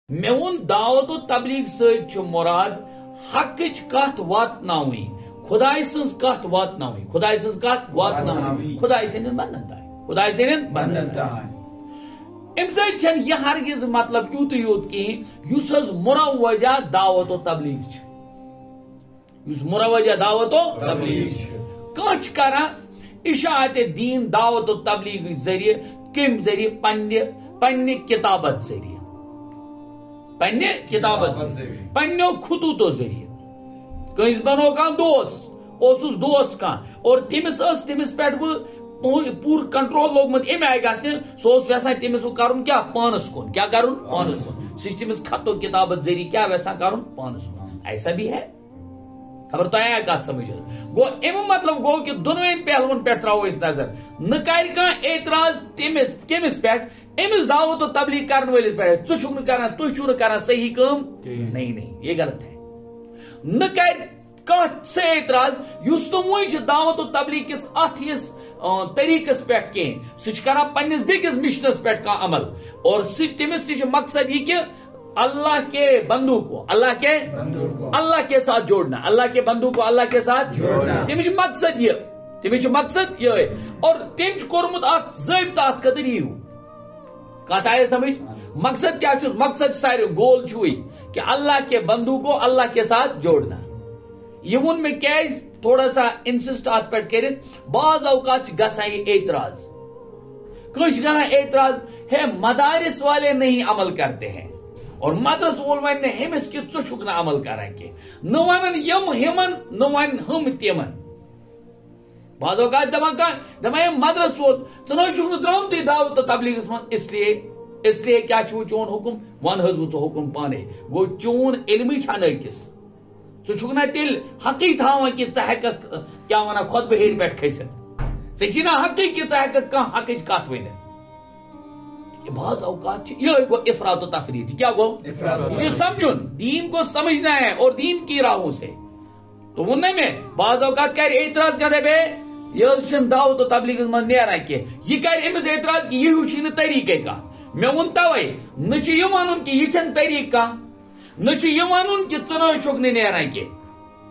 میون دعوت و تبلیغ ست مراد حقچ کت واتناوی خدای سنز کت واتناوی خدای سنز کت واتناوی خدای سنز بندن تائیں خدای سنز بندن تائیں ام سۭتۍ چھنہٕ یہ ہرگز مطلب یوت کہین یس حظ مروجہ دعوت و تبلیغ یس مروجہ دعوت و تبلیغ کانٛہہ چھُ کران اشاعت دین دعوت و تبلیغ ذریعہ کم ذریعہ پننہِ کتابت ذریعہ پننہِ کتابت پننیو خطوطو ذریعہ کنس بنو کان دوس دوس کان اور تمس پہ پور کنٹرول لوگمت ام آئی گھنہ سہ یژھان تمس کرن کیا پانس کن کیا کرن پانس کن سہ تمس خط و کتابت ذریعہ کیا یژھان کرن پانس کن ایسا بھی ہے خبر تو آیا کت سمجھ گو ام مطلب گو کہ دونوین پہلون پہ تراو اس نظر نہ کر کان اعتراض تمس کمس پہ امس دعوت و تبلیغ کرنے والس پہ ژٕ چھُکھ نہٕ کران تُہۍ چھِو نہٕ کران صحیح کٲم نہیں یہ غلط ہے نہ کر کانٛہہ سہ اعتراض یُس تم وۄنۍ چھُ دعوت و تبلیغ کس اتھ ہس طریقس پہ کہین سہ چھُ کران پننس بیٚکِس مشنس پہ کانٛہہ عمل اور تمس تہِ چھُ مقصد یہ کہ اللہ کے بندو کو اللہ کے ساتھ جوڑنا اللہ کے بندو کو اللہ کے ساتھ جوڑنا تمس مقصد یہ اور تم کورمت اخ ضابطہ ات خاطر یہ کت آئے سمجھ مقصد کیا مقصد سارے گول چھوئی کہ اللہ کے بندو کو اللہ کے ساتھ جوڑنا یہ ون میں کیز تھوڑا سا انسسٹ ات پہ کرت بعض اوقات گژھان یہ اعتراض کچھ گانا اعتراض ہے مدارس والے نہیں عمل کرتے ہیں اور مدرس وول ون ہمس کہ ژٕ چھُکھ نہٕ عمل کران کی نہ ونن یم ہمن نہ ون ہم تمن بعض اوقات دپان مدرس وول ژٕ نہ چھُکھ نہٕ درامتٕے دعوت و تبلیغس من اس لیے کیا چھُ چون حکم ون حظ ژٕ حکم پانے گو چون علمٕے چھا نٲقص ژٕ چھُکھ نہ تیٚلہِ حقٕے تھاوان کہ ژٕ ہیٚککھ کیا ونان خۄطبہٕ ہیٚرِ پٮ۪ٹھ کھٔسِتھ ژےٚ چھی نہ حقٕے کہ ژٕ ہیٚککھ کانٛہہ حقٕچ کتھ ؤنِتھ بعض اوقات یہ گو افراط و تفریط کیا گو یہ سمجھن دین کو سمجھنا ہے اور دین کی راہوں سے تو وہ میں بعض اوقات کر اعتراض کرے بے یہ دعوت و تبلیغ من نیران کی یہ کر امس اعتراض کہ یہ چھ طریقہ کا میں ون توے نہ یہ ون کہ یہ چھ طریقہ نہ یہ ون کہ ژٕ چھُکھ نہٕ نیران کی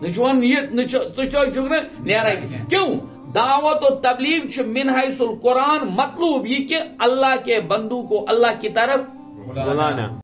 نہ چھُکھ نہٕ نیران کی کیوں دعوت و تبلیغ چھ من حیث القرآن مطلوب یہ کہ اللہ کے بندو کو اللہ کی طرف بلانا